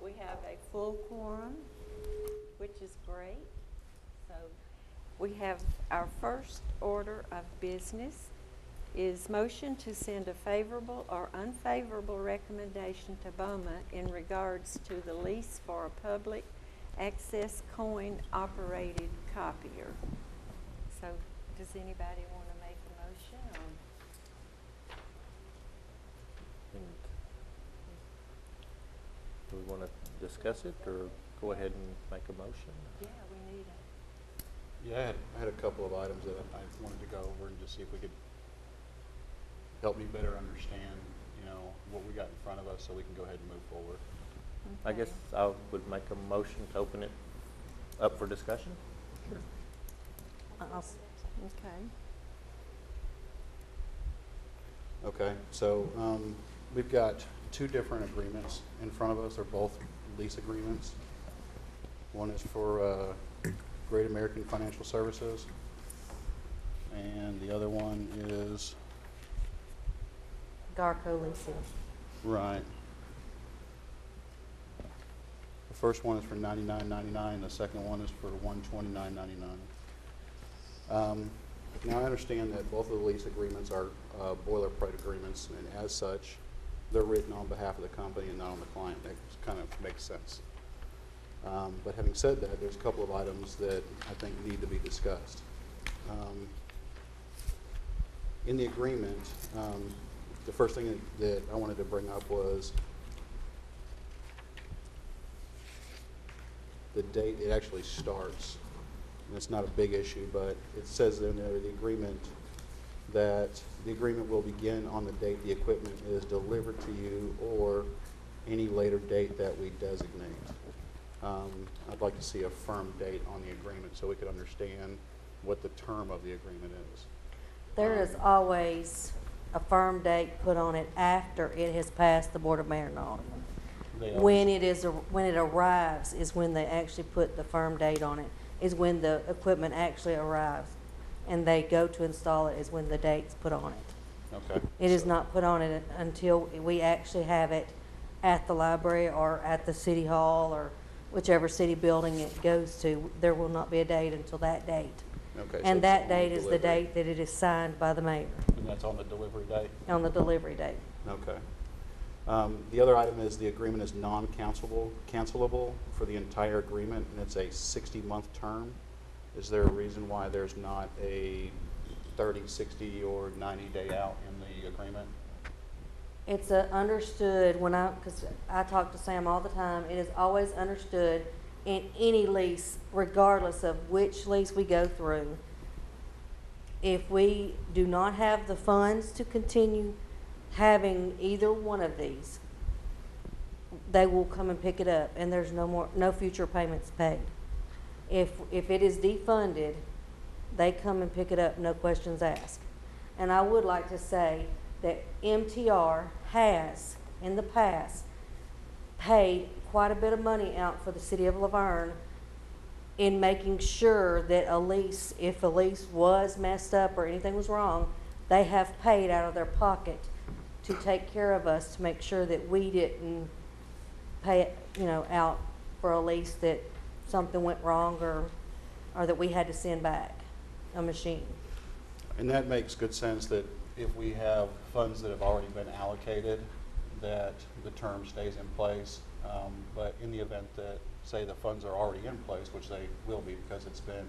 We have a full quorum, which is great. So we have our first order of business is motion to send a favorable or unfavorable recommendation to BOMA in regards to the lease for a public access coin-operated copier. So does anybody want to make a motion? Do we want to discuss it or go ahead and make a motion? Yeah, we need it. Yeah, I had a couple of items that I wanted to go over and just see if we could help me better understand, what we got in front of us so we can go ahead and move forward. I guess I would make a motion to open it up for discussion. Okay. Okay, so we've got two different agreements in front of us. They're both lease agreements. One is for Great American Financial Services, and the other one is Garco leasing. right. The first one is for $99.99. The second one is for $129.99. Now I understand that both of the lease agreements are boilerplate agreements, and as such, they're written on behalf of the company and not on the client. That kind of makes sense. But having said that, there's a couple of items that I think need to be discussed. In the agreement, the first thing that I wanted to bring up was the date it actually starts. And it's not a big issue, but it says in there the agreement that the agreement will begin on the date the equipment is delivered to you or any later date that we designate. I'd like to see a firm date on the agreement so we could understand what the term of the agreement is. There is always a firm date put on it after it has passed the Board of Mayor and Aldermen. When it arrives is when they actually put the firm date on it, is when the equipment actually arrives. And they go to install it is when the date's put on it. Okay. It is not put on it until we actually have it at the library or at the city hall or whichever city building it goes to. There will not be a date until that date. Okay, And so that it's on date the is the delivery. date that it is signed by the mayor, And that's on the delivery date? on the delivery date. Okay. The other item is the agreement is cancelable for the entire agreement, and it's a 60-month term. Is there a reason why there's not a 30, 60, or 90-day out in the agreement? It's understood because I talk to Sam all the time, it is always understood in any lease, regardless of which lease we go through, if we do not have the funds to continue having either one of these, they will come and pick it up, and there's no future payments paid. If it is defunded, they come and pick it up, no questions asked. And I would like to say that MTR has, in the past, paid quite a bit of money out for the city of Laverne in making sure that if a lease was messed up or anything was wrong, they have paid out of their pocket to take care of us, to make sure that we didn't pay it, out for a lease that something went wrong or that we had to send back a machine. And that makes good sense that if we have funds that have already been allocated, that the term stays in place. But in the event that, say, the funds are already in place, which they will be because it's been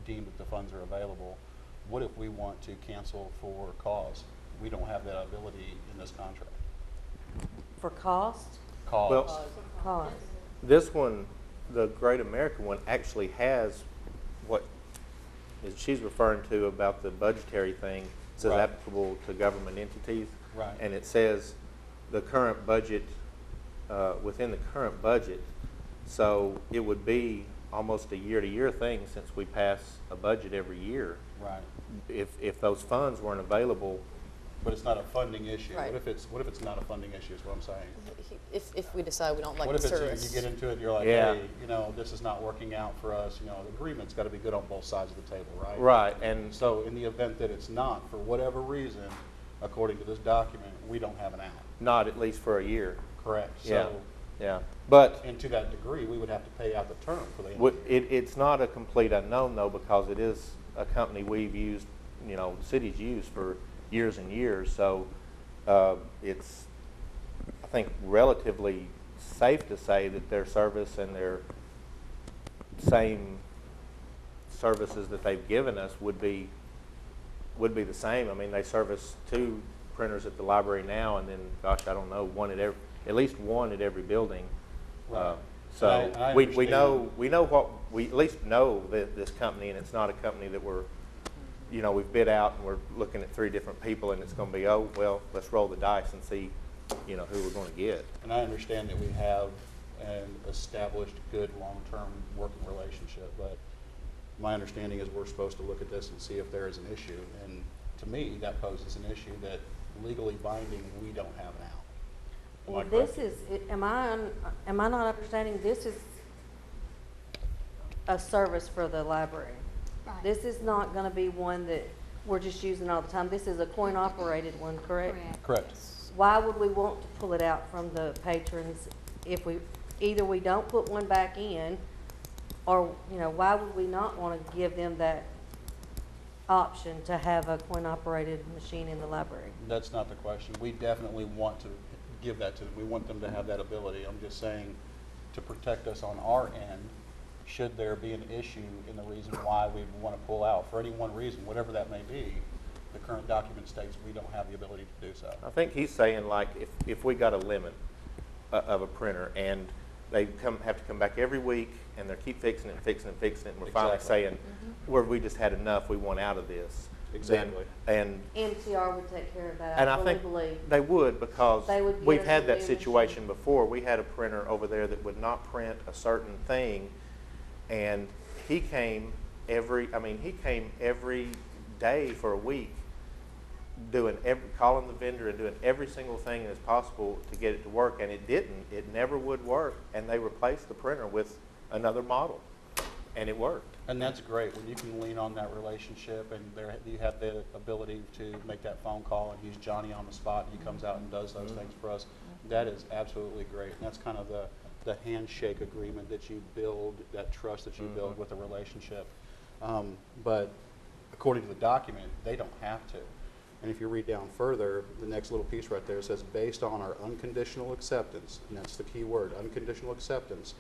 deemed that the funds are available, what if we want to cancel for cause? We don't have that ability in this contract. For cost? Cause. Well, Cost. this one, the Great American one, actually has what she's referring to about the budgetary thing. It says Right. applicable to government entities. Right. And it says the current budget, within the current budget. So it would be almost a year-to-year thing since we pass a budget every year. Right. If those funds weren't available. But it's not a funding issue. Right. What if it's not a funding issue is what I'm saying? If we decide we don't like What the if service. you get into it and you're like, Yeah. hey, this is not working out for us, the agreement's got to be good on both sides of the table, right? Right, and So in the event that it's not, for whatever reason, according to this document, we don't have an out. not at least for a year. Correct. Yeah. So Yeah, but And to that degree, we would have to pay out the term for the end What- of the year. It's not a complete unknown though, because it is a company we've used, the city's used for years and years. So it's, I think, relatively safe to say that their service and their same services that they've given us would be the same. I mean, they service 2 printers at the library now, and then, gosh, I don't know, at least one at every building. Right. So I we understand. we at least know that this company, and it's not a company that we've bid out and we're looking at 3 different people, and it's going to be, oh, well, let's roll the dice and see, who we're going to get. And I understand that we have an established good long-term working relationship, but my understanding is we're supposed to look at this and see if there is an issue. And to me, that poses an issue that legally binding, we don't have now. Am I Well, correct? am I not understanding, this is a service for the library? Right. This is not gonna be one that we're just using all the time. This is a coin-operated one, correct? Correct. Why would we want to pull it out from the patrons if either we don't put one back in, or, why would we not want to give them that option to have a coin-operated machine in the library? That's not the question. We definitely want to give that to them. We want them to have that ability. I'm just saying, to protect us on our end, should there be an issue in the reason why we want to pull out, for any one reason, whatever that may be, the current document states we don't have the ability to do so. I think he's saying, like, if we got a limit of a printer and they have to come back every week and they keep fixing it, and we're finally Exactly. saying, where we just had enough, we want out of this. Exactly. And NCR would take care of that, And I I fully think believe. they would, because They would get we've us had a that new situation machine. before. We had a printer over there that would not print a certain thing, and he came every day for a week, calling the vendor and doing every single thing as possible to get it to work, and it didn't. It never would work, and they replaced the printer with another model, and it worked. And that's great, when you can lean on that relationship and you have the ability to make that phone call and use Johnny on the spot, and he comes out and does those things for us. That is absolutely great. And that's kind of the handshake agreement that you build, that trust that you build with a relationship. But according to the document, they don't have to. And if you read down further, the next little piece right there says, based on our unconditional acceptance, and that's the key word, unconditional acceptance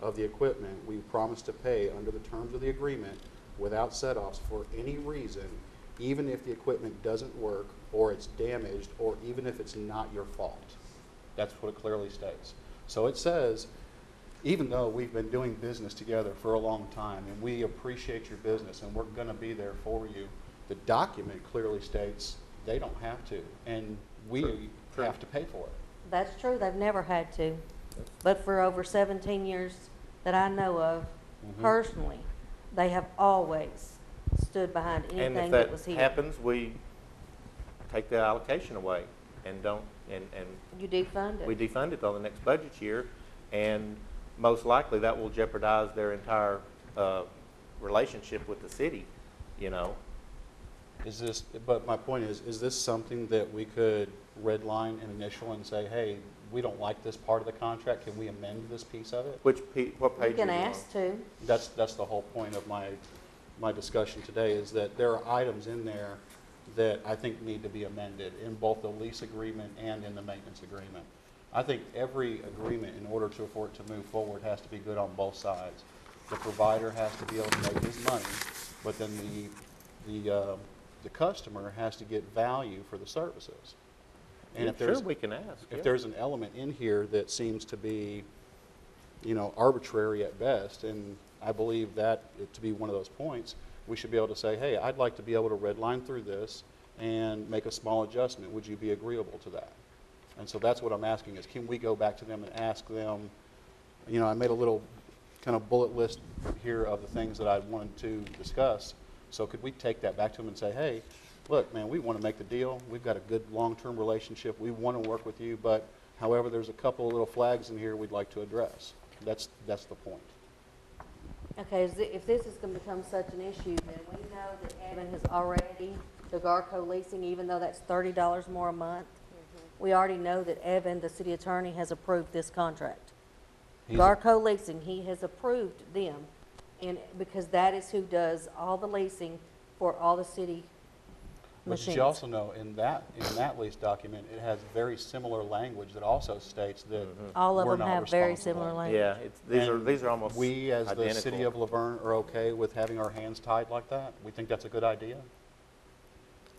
of the equipment, we promise to pay under the terms of the agreement without set-offs for any reason, even if the equipment doesn't work, or it's damaged, or even if it's not your fault. That's what it clearly states. So it says, even though we've been doing business together for a long time, and we appreciate your business, and we're gonna be there for you, the document clearly states they don't have to, and we True. have to pay for it. That's true, they've never had to. But for over 17 years that I know of, personally, they have always stood behind And anything if that was that here. happens, we take the allocation away and don't, and You defund we it. defund it on the next budget year, and most likely that will jeopardize their entire relationship with the city, Is this, but my point is this something that we could redline and initial and say, hey, we don't like this part of the contract, can we amend this piece of it? what page You are can you on? ask to. That's the whole point of my discussion today, is that there are items in there that I think need to be amended in both the lease agreement and in the maintenance agreement. I think every agreement, in order for it to move forward, has to be good on both sides. The provider has to be able to make his money, but then the customer has to get value for the services. And if Sure, there's, we can ask. if yeah. there's an element in here that seems to be, arbitrary at best, and I believe that to be one of those points, we should be able to say, hey, I'd like to be able to redline through this and make a small adjustment. Would you be agreeable to that? And so that's what I'm asking, is can we go back to them and ask them, I made a little kind of bullet list here of the things that I wanted to discuss. So could we take that back to them and say, hey, look, man, we want to make the deal. We've got a good long-term relationship. We want to work with you, but however, there's a couple of little flags in here we'd like to address. That's the point. Okay, if this is going to become such an issue, then we know that Evan has already, the Garco leasing, even though that's $30 more a month, we already know that Evan, the city attorney, has approved this contract. Garco Leasing, he has approved them. And because that is who does all the leasing for all the city But machines. you also know, in that lease document, it has very similar language that also states that All of we're them not have very responsible. similar language. Yeah, these are almost We, as identical. the city of Laverne, are okay with having our hands tied like that? We think that's a good idea?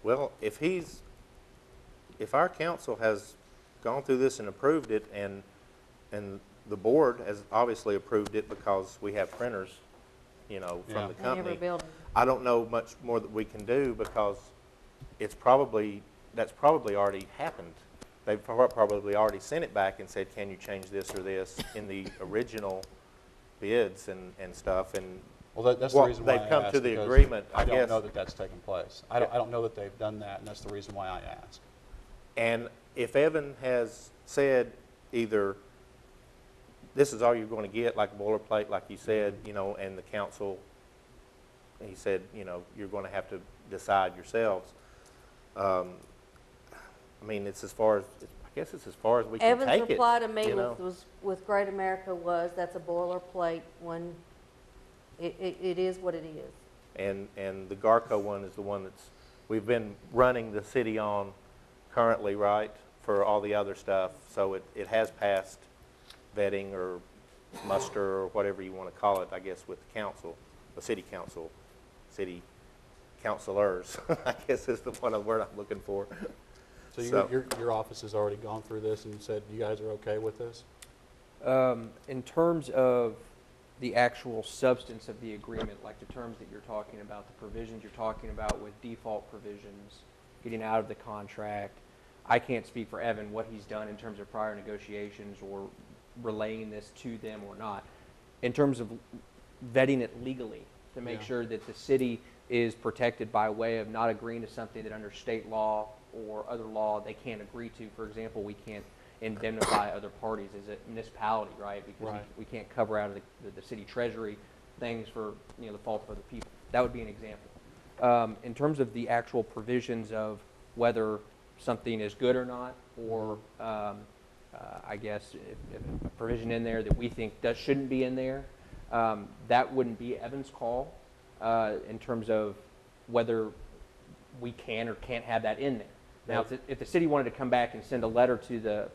Well, if our council has gone through this and approved it, and the board has obviously approved it because we have printers, Yeah. from the In every company. building. I don't know much more that we can do because that's probably already happened. They've probably already sent it back and said, can you change this or this in the original bids and stuff, and Well, that's the Well, reason why I they've come asked, to the because agreement, I I don't guess. know that that's taken place. I don't know that they've done that, and that's the reason why I asked. And if Evan has said either this is all you're going to get, like boilerplate, like you said, and the council, he said, you're going to have to decide yourselves. I mean, it's as far as, I guess it's as far as we can take it. Evan's reply to me you know? with Great America was, that's a boilerplate one. It is what it is. And the Garco one is the one we've been running the city on currently, right, for all the other stuff. So it has passed vetting or muster or whatever you want to call it, I guess, with the council, the city council, city councilors, I guess is the word I'm looking for. So your office has already gone through this and said you guys are okay with this? In terms of the actual substance of the agreement, like the terms that you're talking about, the provisions you're talking about with default provisions, getting out of the contract, I can't speak for Evan what he's done in terms of prior negotiations or relaying this to them or not. In terms of vetting it legally to make Yeah. sure that the city is protected by way of not agreeing to something that under state law or other law they can't agree to. For example, we can't indemnify other parties as a municipality, right? Because Right. we can't cover out of the city treasury things for the fault of other people. That would be an example. In terms of the actual provisions of whether something is good or not, or I guess if a provision in there that we think shouldn't be in there, that wouldn't be Evan's call in terms of whether we can or can't have that in there. Now, if the city wanted to come back and send a letter to the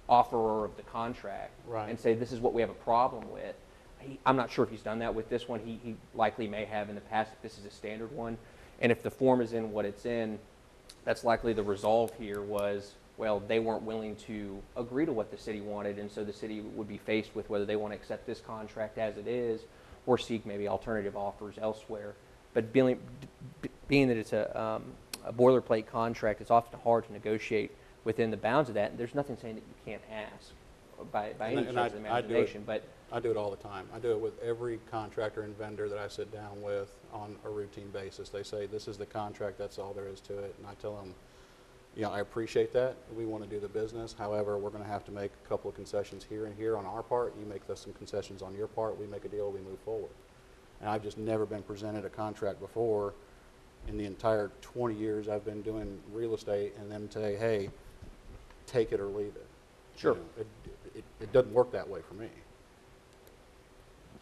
offerer of the contract Right. and say, this is what we have a problem with, I'm not sure if he's done that with this one. He likely may have in the past if this is a standard one. And if the form is in what it's in, that's likely the resolve here was, well, they weren't willing to agree to what the city wanted, and so the city would be faced with whether they want to accept this contract as it is or seek maybe alternative offers elsewhere. But being that it's a boilerplate contract, it's often hard to negotiate within the bounds of that, and there's nothing saying that you can't ask by any stretch of the imagination. But I do it all the time. I do it with every contractor and vendor that I sit down with on a routine basis. They say, this is the contract, that's all there is to it. And I tell them, I appreciate that. We want to do the business. However, we're going to have to make a couple of concessions here and here on our part. You make some concessions on your part. We make a deal, we move forward. And I've just never been presented a contract before in the entire 20 years I've been doing real estate and them say, hey, take it or leave it. Sure. It doesn't work that way for me.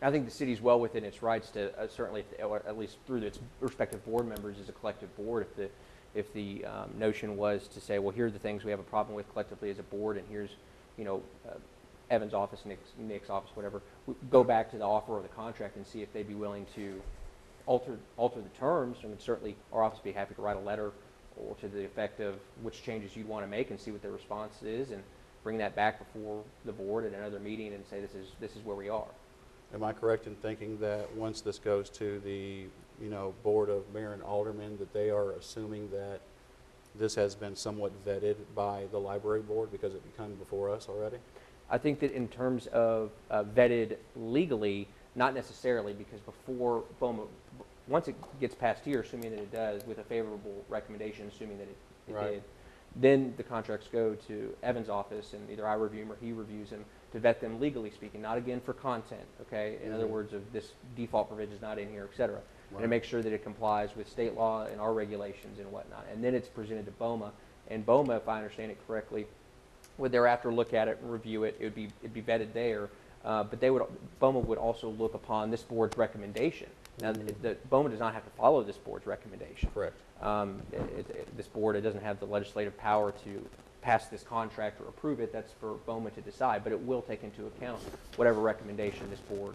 I think the city's well within its rights to certainly, or at least through its respective board members as a collective board, if the notion was to say, well, here are the things we have a problem with collectively as a board, and here's, Evan's office, Nick's office, whatever, go back to the offer of the contract and see if they'd be willing to alter the terms. I mean, certainly our office would be happy to write a letter or to the effect of which changes you'd want to make and see what their response is, and bring that back before the board at another meeting and say this is where we are. Am I correct in thinking that once this goes to the, Board of Mayor and Aldermen, that they are assuming that this has been somewhat vetted by the library board because it come before us already? I think that in terms of vetted legally, not necessarily, because before BOMA, once it gets passed here, assuming that it does, with a favorable recommendation, assuming that it Right. did, then the contracts go to Evan's office, and either I review them or he reviews them to vet them legally speaking, not again for content, okay? In other words, of this default provision is not in here, et cetera. And to Right. make sure that it complies with state law and our regulations and whatnot. And then it's presented to BOMA. And BOMA, if I understand it correctly, would thereafter look at it and review it. It'd be vetted there. But BOMA would also look upon this board's recommendation. Now, BOMA does not have to follow this board's recommendation. Correct. This board, it doesn't have the legislative power to pass this contract or approve it. That's for BOMA to decide, but it will take into account whatever recommendation this board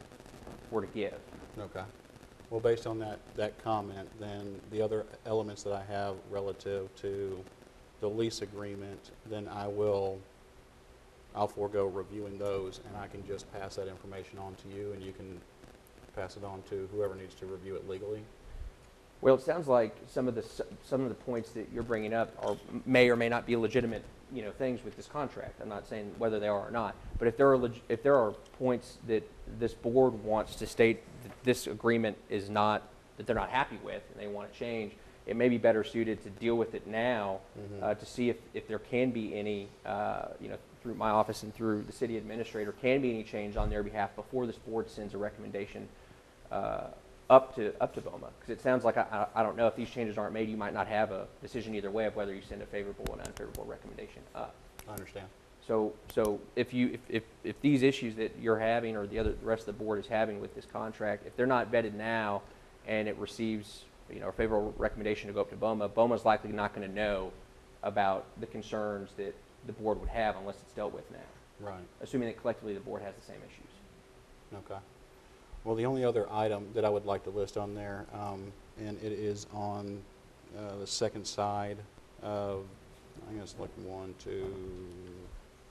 were to give. Okay. Well, based on that comment, then the other elements that I have relative to the lease agreement, then I'll forego reviewing those, and I can just pass that information on to you, and you can pass it on to whoever needs to review it legally. Well, it sounds like some of the points that you're bringing up may or may not be legitimate, things with this contract. I'm not saying whether they are or not, but if there are points that this board wants to state that this agreement is not, that they're not happy with and they want to change, it may be better suited to deal with it now, to see if there can be any, through my office and through the city administrator, can be any change on their behalf before this board sends a recommendation up to BOMA. Because it sounds like, I don't know, if these changes aren't made, you might not have a decision either way of whether you send a favorable and unfavorable recommendation up. I understand. So if these issues that you're having or the rest of the board is having with this contract, if they're not vetted now and it receives a favorable recommendation to go up to BOMA, BOMA's likely not going to know about the concerns that the board would have unless it's dealt with now. Right. Assuming that collectively the board has the same issues. Okay. Well, the only other item that I would like to list on there, and it is on the second side of, I think it's like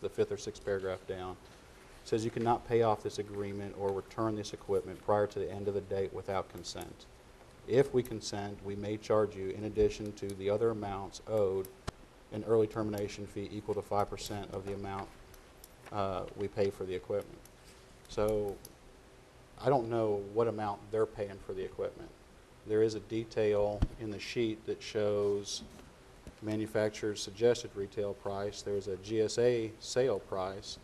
the fifth or sixth paragraph down. It says you cannot pay off this agreement or return this equipment prior to the end of the date without consent. If we consent, we may charge you, in addition to the other amounts owed, an early termination fee equal to 5% of the amount we pay for the equipment. So I don't know what amount they're paying for the equipment. There is a detail in the sheet that shows manufacturer's suggested retail price. There's a GSA sale price,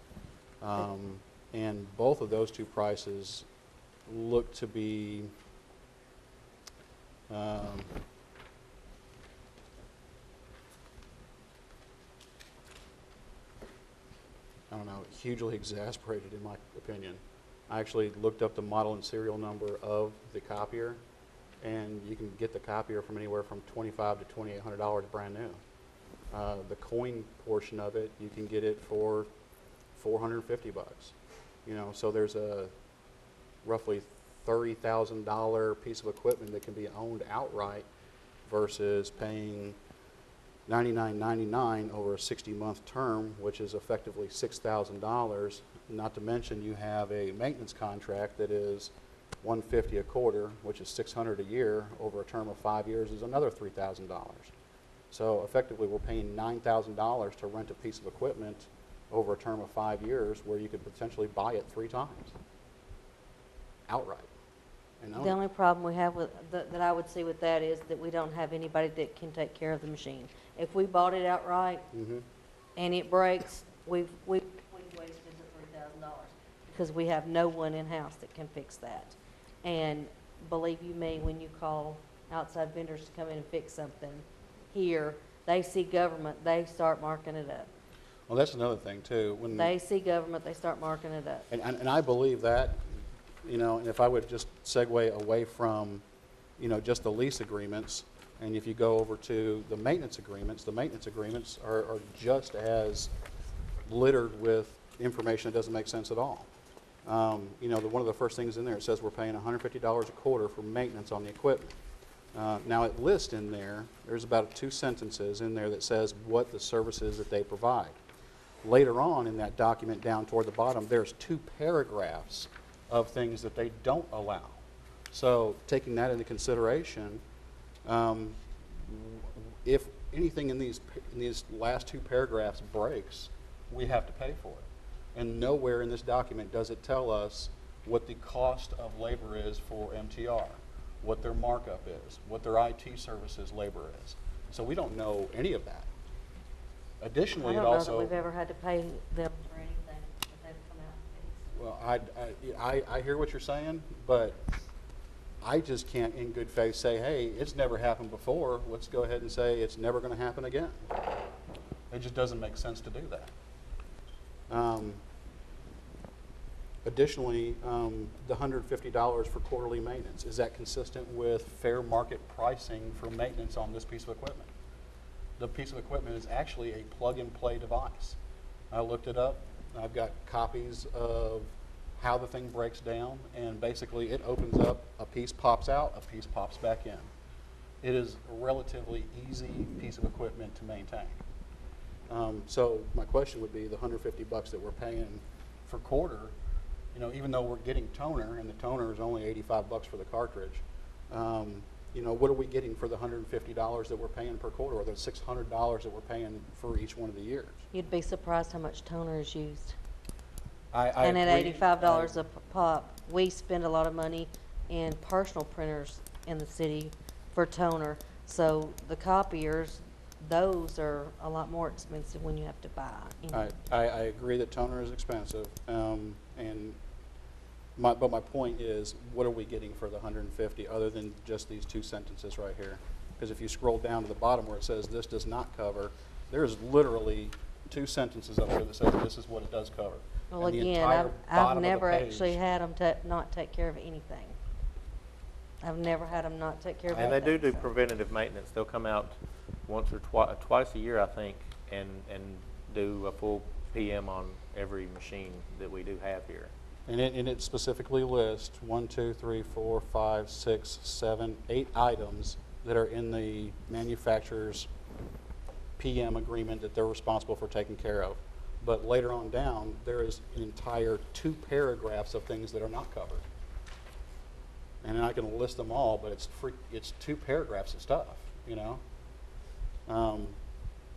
and both of those two prices look to be I don't know, hugely exasperated in my opinion. I actually looked up the model and serial number of the copier, and you can get the copier from anywhere from $2,500 to $2,800 brand new. The coin portion of it, you can get it for $450. So there's a roughly $30,000 piece of equipment that can be owned outright versus paying $99.99 over a 60-month term, which is effectively $6,000. Not to mention you have a maintenance contract that is $150 a quarter, which is $600 a year over a term of 5 years, is another $3,000. So effectively, we're paying $9,000 to rent a piece of equipment over a term of 5 years, where you could potentially buy it 3 times outright. And The only problem we have with, that I would see with that is that we don't have anybody that can take care of the machine. If we bought it outright and it breaks, we've wasted the $3,000 because we have no one in-house that can fix that. And believe you me, when you call outside vendors to come in and fix something here, they see government, they start marking it up. Well, that's another thing too. When They see government, they start marking it up. and I believe that, and if I would just segue away from, just the lease agreements, and if you go over to the maintenance agreements are just as littered with information that doesn't make sense at all. One of the first things in there, it says we're paying $150 a quarter for maintenance on the equipment. Now it lists in there's about 2 sentences in there that says what the services that they provide. Later on in that document down toward the bottom, there's 2 paragraphs of things that they don't allow. So taking that into consideration, if anything in these last 2 paragraphs breaks, we have to pay for it. And nowhere in this document does it tell us what the cost of labor is for MTR, what their markup is, what their IT services labor is. So we don't know any of that. Additionally, I it don't know also... that we've ever had to pay them for anything that they've come out and fixed. Well, I hear what you're saying, but I just can't in good faith say, hey, it's never happened before. Let's go ahead and say it's never going to happen again. It just doesn't make sense to do that. Additionally, the $150 for quarterly maintenance, is that consistent with fair market pricing for maintenance on this piece of equipment? The piece of equipment is actually a plug-and-play device. I looked it up. I've got copies of how the thing breaks down, and basically it opens up, a piece pops out, a piece pops back in. It is a relatively easy piece of equipment to maintain. So my question would be, the $150 that we're paying for quarter, you know, even though we're getting toner, and the toner is only $85 for the cartridge, you know, what are we getting for the $150 that we're paying per quarter, or the $600 that we're paying for each one of the years? You'd be surprised how much toner is used. I And at agree. $85 a pop, we spend a lot of money in personal printers in the city for toner. So the copiers, those are a lot more expensive when you have to buy. You know. I agree that toner is expensive, but my point is, what are we getting for the $150 other than just these two sentences right here? Because if you scroll down to the bottom where it says this does not cover, there's literally two sentences up there that says this is what it does cover. Well, And the again, entire I've bottom of the never page- actually had them not take care of anything. I've never had them not take care of And anything. they do so. preventative maintenance. They'll come out once or twice a year, I think, and do a full PM on every machine that we do have here. And it specifically lists 1, 2, 3, 4, 5, 6, 7, 8 items that are in the manufacturer's PM agreement that they're responsible for taking care of. But later on down, there is an entire 2 paragraphs of things that are not covered. And I can list them all, but it's 2 paragraphs of stuff, you know?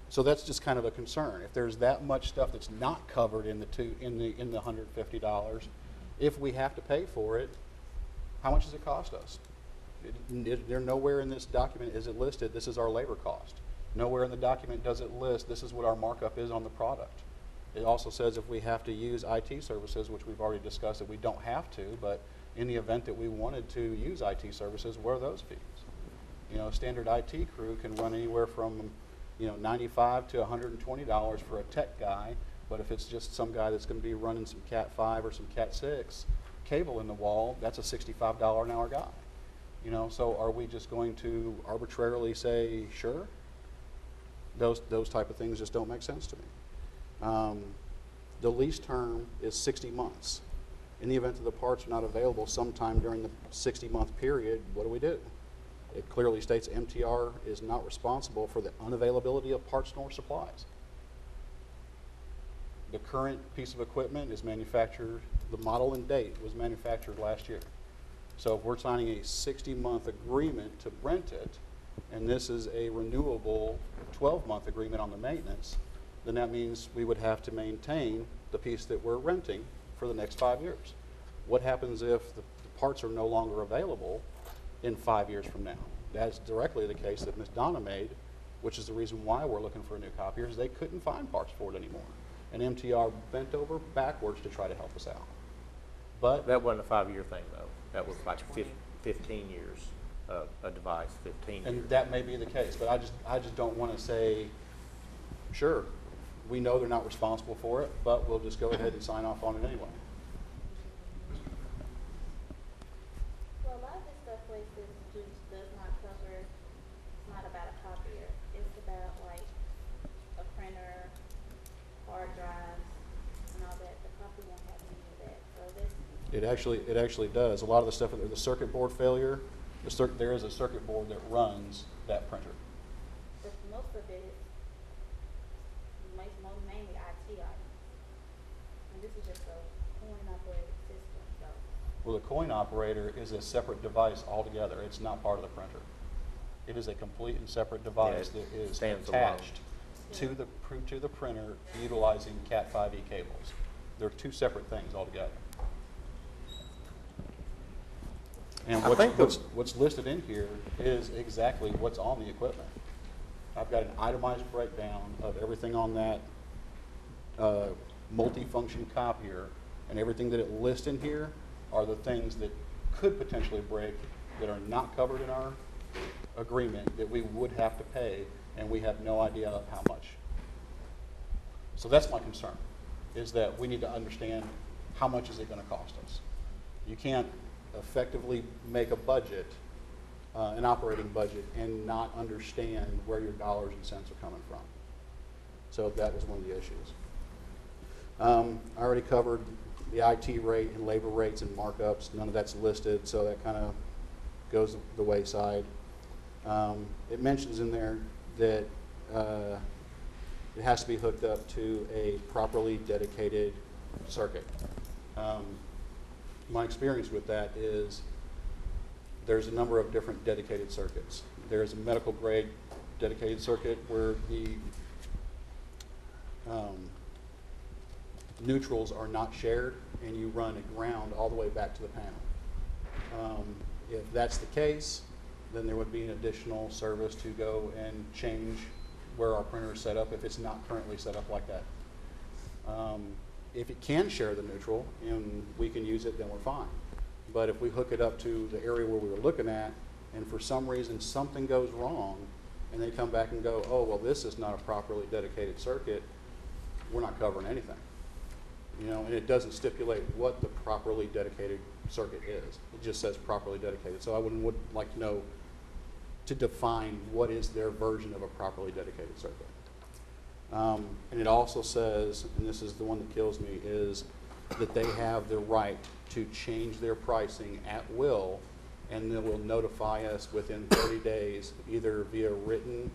So that's just kind of a concern. If there's that much stuff that's not covered in the $150, if we have to pay for it, how much does it cost us? There nowhere in this document is it listed, this is our labor cost. Nowhere in the document does it list, this is what our markup is on the product. It also says if we have to use IT services, which we've already discussed that we don't have to, but in the event that we wanted to use IT services, what are those fees? You know, a standard IT crew can run anywhere from, you know, $95 to $120 for a tech guy, but if it's just some guy that's going to be running some Cat 5 or some Cat 6 cable in the wall, that's a $65 an hour guy. You know, so are we just going to arbitrarily say, sure? Those type of things just don't make sense to me. The lease term is 60 months. In the event that the parts are not available sometime during the 60-month period, what do? It clearly states MTR is not responsible for the unavailability of parts nor supplies. The current piece of equipment is manufactured, the model and date was manufactured last year. So if we're signing a 60-month agreement to rent it, and this is a renewable 12-month agreement on the maintenance, then that means we would have to maintain the piece that we're renting for the next 5 years. What happens if the parts are no longer available in 5 years from now? That's directly the case that Ms. Donna made, which is the reason why we're looking for a new copier, is they couldn't find parts for it anymore. And MTR bent over backwards to try to help us out. But That wasn't a 5-year thing, though. That was like 15 years, a device, 15 years. and that may be the case, but I just don't want to say, sure, we know they're not responsible for it, but we'll just go ahead and sign off on it anyway. Well, a lot of this stuff places does not cover, it's not about a copier. It's about like a printer, hard drives, and all that. The copy won't have any of that. So this, It actually does. A lot of the stuff, the circuit board failure, there is a circuit board that runs that printer. but most of it is mainly IT items. And this is just a coin operated system, so. Well, the coin operator is a separate device altogether. It's not part of the printer. It is a complete and separate device Yeah, that it is stands alone. attached to the printer utilizing Cat 5e cables. They're two separate things altogether. And I think what's listed in here is exactly what's on the equipment. I've got an itemized breakdown of everything on that multifunction copier, and everything that it lists in here are the things that could potentially break that are not covered in our agreement that we would have to pay, and we have no idea of how much. So that's my concern, is that we need to understand how much is it going to cost us? You can't effectively make a budget, an operating budget, and not understand where your dollars and cents are coming from. So that was one of the issues. I already covered the IT rate and labor rates and markups. None of that's listed, so that kind of goes the wayside. It mentions in there that it has to be hooked up to a properly dedicated circuit. My experience with that is there's a number of different dedicated circuits. There's a medical grade dedicated circuit where the neutrals are not shared, and you run a ground all the way back to the panel. If that's the case, then there would be an additional service to go and change where our printer is set up if it's not currently set up like that. If it can share the neutral and we can use it, then we're fine. But if we hook it up to the area where we were looking at, and for some reason something goes wrong, and they come back and go, oh, well, this is not a properly dedicated circuit, we're not covering anything. You know, and it doesn't stipulate what the properly dedicated circuit is. It just says properly dedicated. So I would like to know, to define what is their version of a properly dedicated circuit. And it also says, and this is the one that kills me, is that they have the right to change their pricing at will, and they will notify us within 30 days, either via written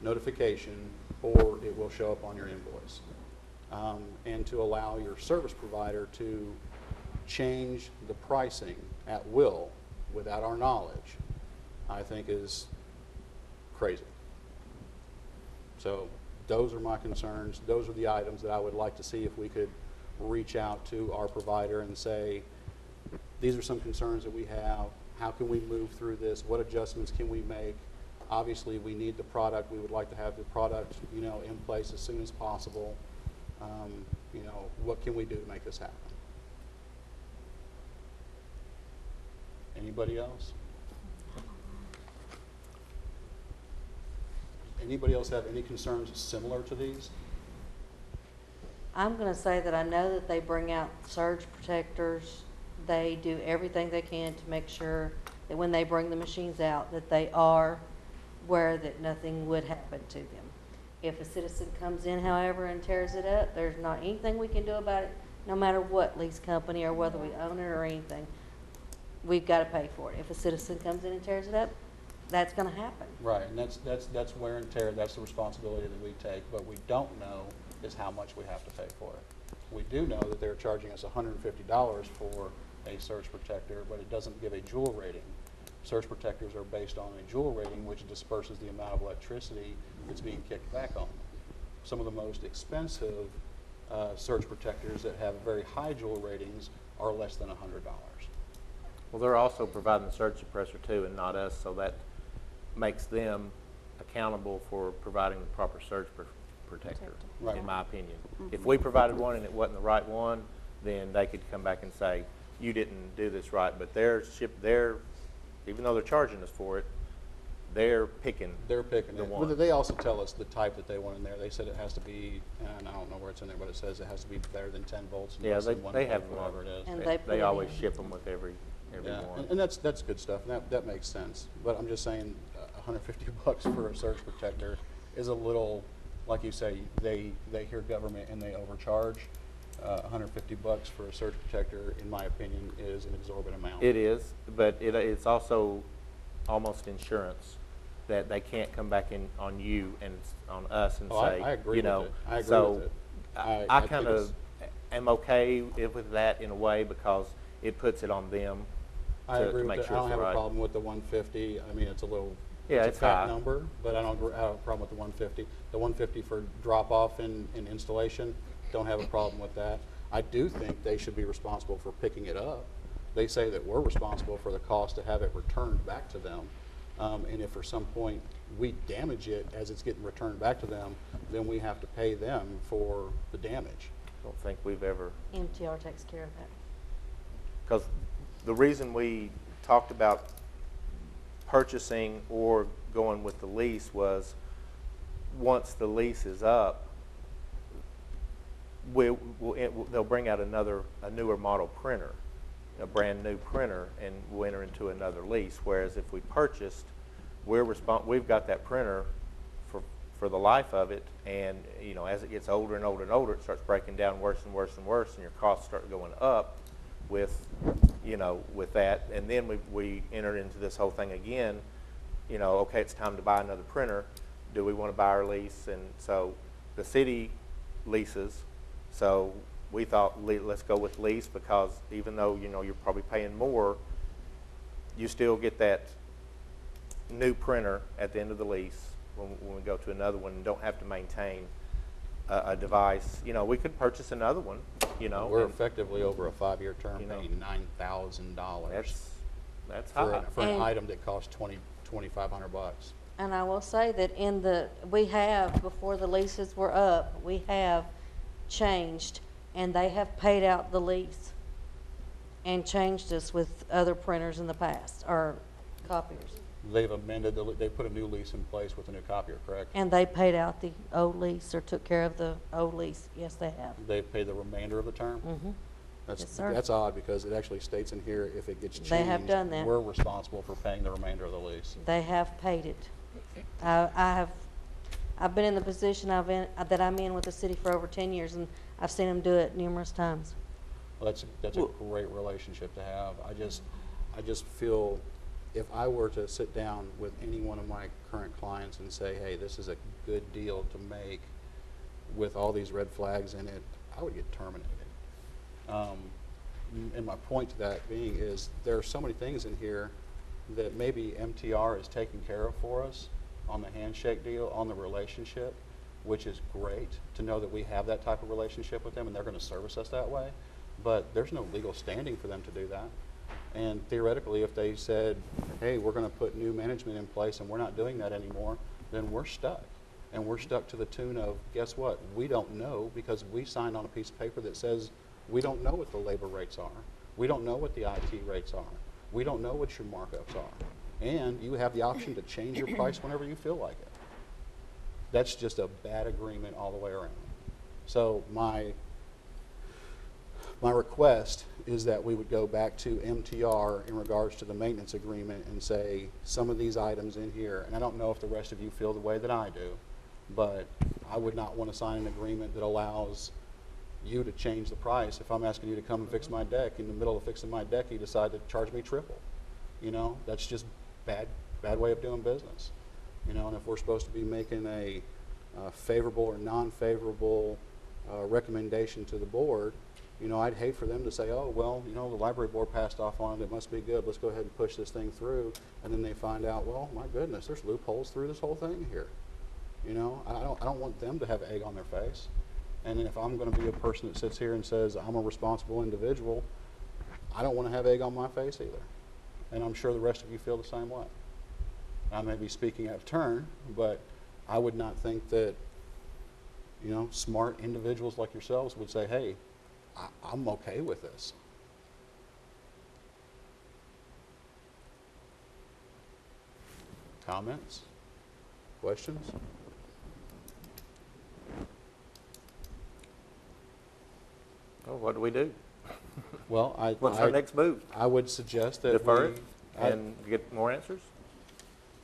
notification or it will show up on your invoice. And to allow your service provider to change the pricing at will without our knowledge, I think is crazy. So those are my concerns. Those are the items that I would like to see if we could reach out to our provider and say, these are some concerns that we have. How can we move through this? What adjustments can we make? Obviously, we need the product. We would like to have the product, you know, in place as soon as possible. You know, what can we do to make this happen? Anybody else? Anybody else have any concerns similar to these? I'm going to say that I know that they bring out surge protectors. They do everything they can to make sure that when they bring the machines out, that they are aware that nothing would happen to them. If a citizen comes in, however, and tears it up, there's not anything we can do about it, no matter what lease company or whether we own it or anything. We've got to pay for it. If a citizen comes in and tears it up, that's going to happen. Right, and that's wear and tear. That's the responsibility that we take. What we don't know is how much we have to pay for it. We do know that they're charging us $150 for a surge protector, but it doesn't give a joule rating. Surge protectors are based on a joule rating, which disperses the amount of electricity that's being kicked back on. Some of the most expensive surge protectors that have very high joule ratings are less than $100. Well, they're also providing the surge suppressor too, and not us, so that makes them accountable for providing the proper surge protector, Right. in my opinion. If we provided one and it wasn't the right one, then they could come back and say, you didn't do this right, but even though they're charging us for it, they're picking They're picking the it. one. But they also tell us the type that they want in there. They said it has to be, and I don't know where it's in there, but it says it has to be better than 10 volts. And Yeah, less than 1 they have volt, whatever it is. And they put They it always in. ship them with every Yeah, one. and that's good stuff, and that makes sense. But I'm just saying, $150 for a surge protector is a little, like you say, they hear government and they overcharge. $150 for a surge protector, in my opinion, is an exorbitant amount. It is, but it's also almost insurance that they can't come back in on you and on us and Oh, say, I agree you with know. it. I agree so with it. I think kind of am okay with that in a way because it puts it on them I to agree with make it. sure I don't it's have a right. problem with the 150. I mean, it's a little, Yeah, it's it's a fat high. number, but I don't have a problem with the 150. The 150 for drop off and installation, don't have a problem with that. I do think they should be responsible for picking it up. They say that we're responsible for the cost to have it returned back to them. And if for some point we damage it as it's getting returned back to them, then we have to pay them for the damage. I don't think we've ever, MTR takes care of that. because the reason we talked about purchasing or going with the lease was once the lease is up, they'll bring out a newer model printer, a brand new printer, and we'll enter into another lease. Whereas if we purchased, we've got that printer for the life of it, and as it gets older and older and older, it starts breaking down worse and worse and worse, and your costs start going up with that. And then we enter into this whole thing again. Okay, it's time to buy another printer. Do we want to buy our lease? And so the city leases. So we thought, let's go with lease, because even though you're probably paying more, you still get that new printer at the end of the lease when we go to another one, and don't have to maintain a device. We could purchase another one. We're effectively over a 5-year term You know. paying $9,000 That's for high. an And- item that costs $2,500. And I will say that we have, before the leases were up, we have changed, and they have paid out the lease and changed us with other printers in the past, or copiers. They've amended, they put a new lease in place with a new copier, correct? And they paid out the old lease, or took care of the old lease. Yes, they have. They've paid the remainder of the term? Mm-hmm. That's, Yes, sir. that's odd, because it actually states in here, if it gets changed, They have done that. we're responsible for paying the remainder of the lease. They have paid it. I've been in the position that I'm in with the city for over 10 years, and I've seen them do it numerous times. Well, that's a great relationship to have. I just feel, if I were to sit down with any one of my current clients and say, hey, this is a good deal to make with all these red flags in it, I would get terminated. And my point to that being is, there are so many things in here that maybe MTR is taking care of for us on the handshake deal, on the relationship, which is great to know that we have that type of relationship with them and they're going to service us that way. But there's no legal standing for them to do that. And theoretically, if they said, hey, we're going to put new management in place and we're not doing that anymore, then we're stuck. And we're stuck to the tune of, guess what? We don't know, because we signed on a piece of paper that says we don't know what the labor rates are. We don't know what the IT rates are. We don't know what your markups are. And you have the option to change your price whenever you feel like it. That's just a bad agreement all the way around. So my request is that we would go back to MTR in regards to the maintenance agreement and say, some of these items in here, and I don't know if the rest of you feel the way that I do, but I would not want to sign an agreement that allows you to change the price. If I'm asking you to come and fix my deck, in the middle of fixing my deck, you decide to charge me triple. That's just bad way of doing business. And if we're supposed to be making a favorable or non-favorable recommendation to the board, I'd hate for them to say, oh, well, the library board passed off on it, it must be good, let's go ahead and push this thing through, and then they find out, well, my goodness, there's loopholes through this whole thing here. I don't want them to have egg on their face. And if I'm going to be a person that sits here and says I'm a responsible individual, I don't want to have egg on my face either. And I'm sure the rest of you feel the same way. I may be speaking out of turn, but I would not think that, smart individuals like yourselves would say, hey, I'm okay with this. Comments? Questions? Well, what do we do? Well, What's our next move? I would suggest that Defer it I- and get more answers?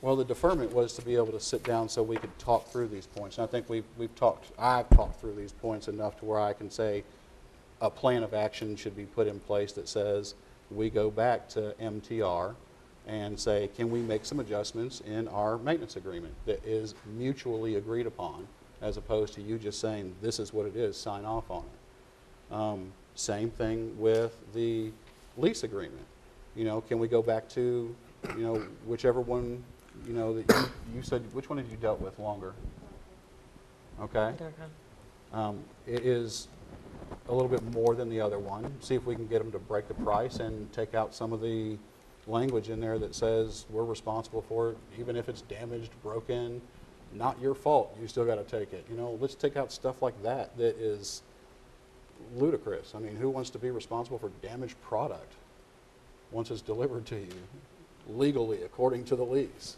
Well, the deferment was to be able to sit down so we could talk through these points. And I think I've talked through these points enough to where I can say a plan of action should be put in place that says we go back to MTR and say, can we make some adjustments in our maintenance agreement that is mutually agreed upon, as opposed to you just saying, this is what it is, sign off on it. Same thing with the lease agreement. Can we go back to, whichever one, that you said, which one have you dealt with longer? Okay. It is a little bit more than the other one. See if we can get them to break the price and take out some of the language in there that says we're responsible for it, even if it's damaged, broken, not your fault. You still got to take it. Let's take out stuff like that that is ludicrous. I mean, who wants to be responsible for damaged product once it's delivered to you legally according to the lease?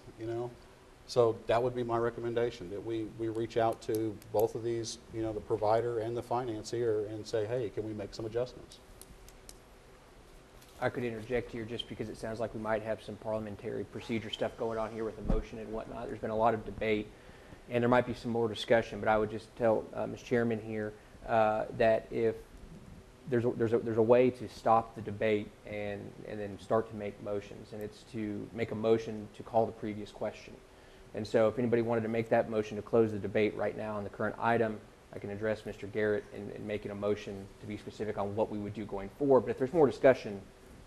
So that would be my recommendation, that we reach out to both of these, the provider and the financier, and say, hey, can we make some adjustments? I could interject here just because it sounds like we might have some parliamentary procedure stuff going on here with the motion and whatnot. There's been a lot of debate, and there might be some more discussion, but I would just tell Ms. Chairman here that if there's a way to stop the debate and then start to make motions, and it's to make a motion to call the previous question. And so if anybody wanted to make that motion to close the debate right now on the current item, I can address Mr. Garrett and make it a motion to be specific on what we would do going forward. But if there's more discussion,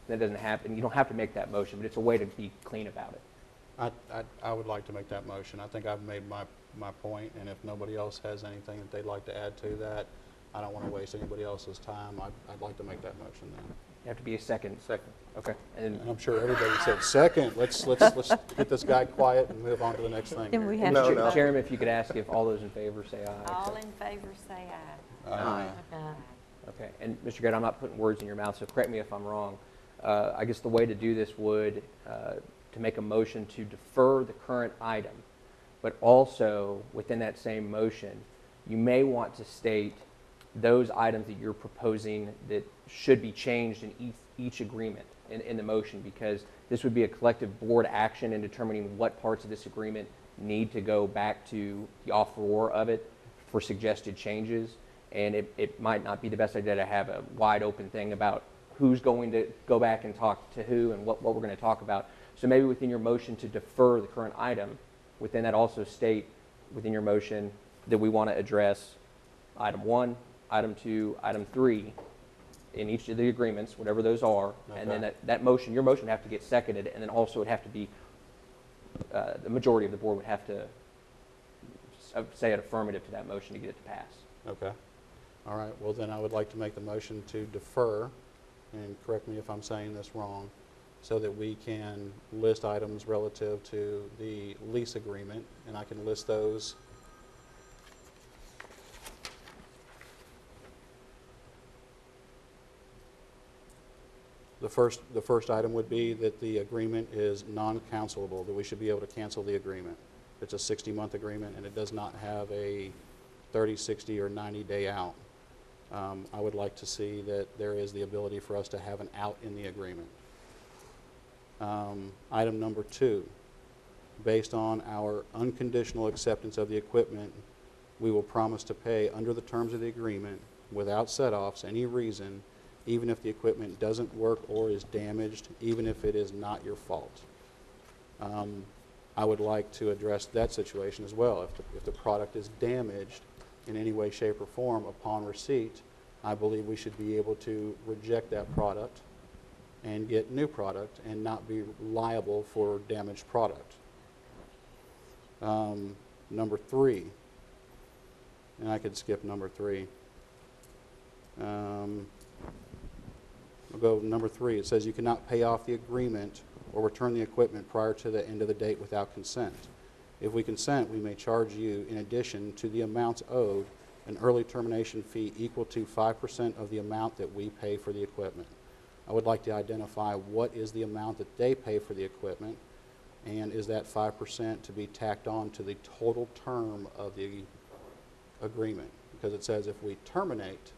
that doesn't happen. You don't have to make that motion, but it's a way to be clean about it. I would like to make that motion. I think I've made my point, and if nobody else has anything that they'd like to add to that, I don't want to waste anybody else's time. I'd like to make that motion then. You have to be a second. Second. Okay. And And I'm sure everybody said second. Let's get this guy quiet and move on to the next thing. Then here. we have No, to no. vote. Chairman, if you could ask if all those in favor say aye. All in favor say aye. Aye. Okay, and Mr. Garrett, I'm not putting words in your mouth, so correct me if I'm wrong. I guess the way to do this would to make a motion to defer the current item, but also within that same motion, you may want to state those items that you're proposing that should be changed in each agreement in the motion, because this would be a collective board action in determining what parts of this agreement need to go back to the offeror of it for suggested changes. And it might not be the best idea to have a wide open thing about who's going to go back and talk to who and what we're going to talk about. So maybe within your motion to defer the current item, within that also state within your motion that we want to address item 1, item 2, item 3 in each of the agreements, whatever those are, and then that motion, your motion would have to get seconded, and then also it would have to be, the majority of the board would have to say an affirmative to that motion to get it to pass. Okay. All right. Well, then I would like to make the motion to defer, and correct me if I'm saying this wrong, so that we can list items relative to the lease agreement, and I can list those. The first item would be that the agreement is non-cancelable, that we should be able to cancel the agreement. It's a 60-month agreement, and it does not have a 30, 60, or 90-day out. I would like to see that there is the ability for us to have an out in the agreement. Item number 2, based on our unconditional acceptance of the equipment, we will promise to pay under the terms of the agreement without set-offs any reason, even if the equipment doesn't work or is damaged, even if it is not your fault. I would like to address that situation as well. If the product is damaged in any way, shape, or form upon receipt, I believe we should be able to reject that product and get new product and not be liable for damaged product. Number 3, and I could skip number 3. I'll go number 3. It says you cannot pay off the agreement or return the equipment prior to the end of the date without consent. If we consent, we may charge you, in addition to the amounts owed, an early termination fee equal to 5% of the amount that we pay for the equipment. I would like to identify what is the amount that they pay for the equipment, and is that 5% to be tacked on to the total term of the agreement? Because it says if we terminate,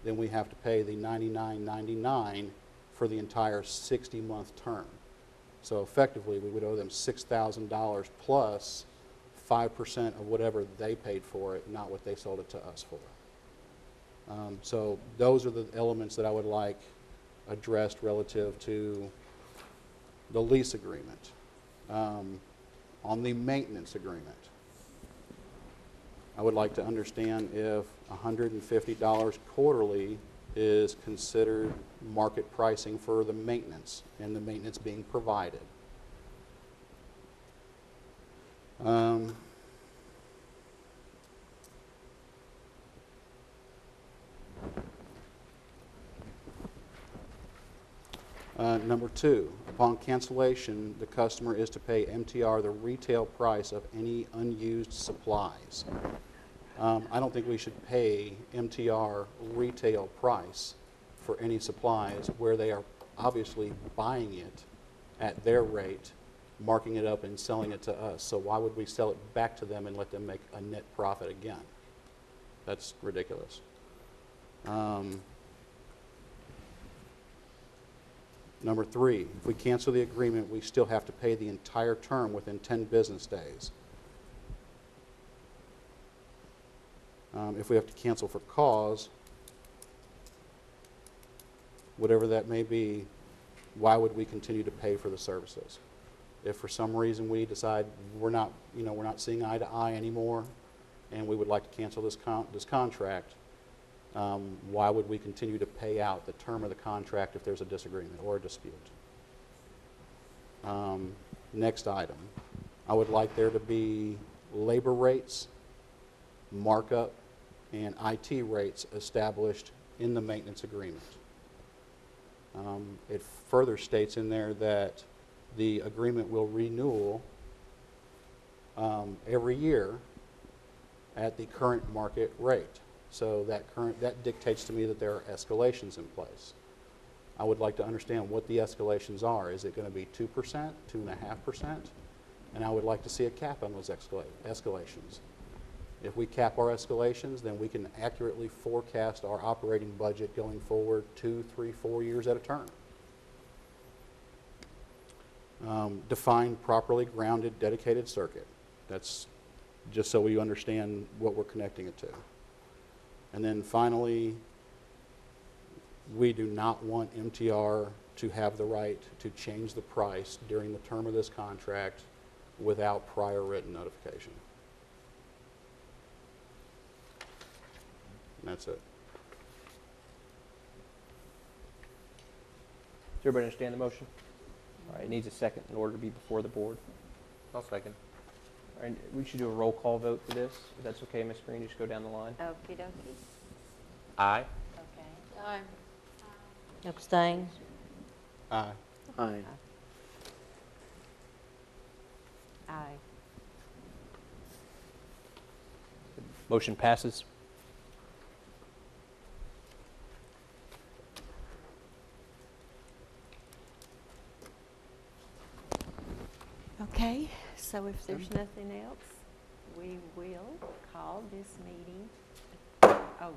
then we have to pay the $99.99 for the entire 60-month term. So effectively, we would owe them $6,000 plus 5% of whatever they paid for it, not what they sold it to us for. So those are the elements that I would like addressed relative to the lease agreement. On the maintenance agreement, I would like to understand if $150 quarterly is considered market pricing for the maintenance and the maintenance being provided. Number 2, upon cancellation, the customer is to pay MTR the retail price of any unused supplies. I don't think we should pay MTR retail price for any supplies where they are obviously buying it at their rate marking it up and selling it to us. So why would we sell it back to them and let them make a net profit again? That's ridiculous. Number 3, if we cancel the agreement, we still have to pay the entire term within 10 business days. If we have to cancel for cause, whatever that may be, why would we continue to pay for the services? If for some reason we decide we're not seeing eye to eye anymore, and we would like to cancel this contract, why would we continue to pay out the term of the contract if there's a disagreement or a dispute? Next item, I would like there to be labor rates, markup, and IT rates established in the maintenance agreement. It further states in there that the agreement will renew every year at the current market rate. So that dictates to me that there are escalations in place. I would like to understand what the escalations are. Is it going to be 2%, 2.5%? And I would like to see a cap on those escalations. If we cap our escalations, then we can accurately forecast our operating budget going forward 2, 3, 4 years at a turn. Define properly grounded dedicated circuit. That's just so we understand what we're connecting it to. And then finally, we do not want MTR to have the right to change the price during the term of this contract without prior written notification. And that's it. Does everybody understand the motion? All right, it needs a second in order to be before the board. I'll second. All right, we should do a roll call vote for this, if that's okay, Ms. Green, just go down the line. Okey dokey. Aye. Okay. Aye. Abstain? Aye. Aye. Aye. Motion passes. Okay, so if there's nothing else, we will call this meeting. Oh,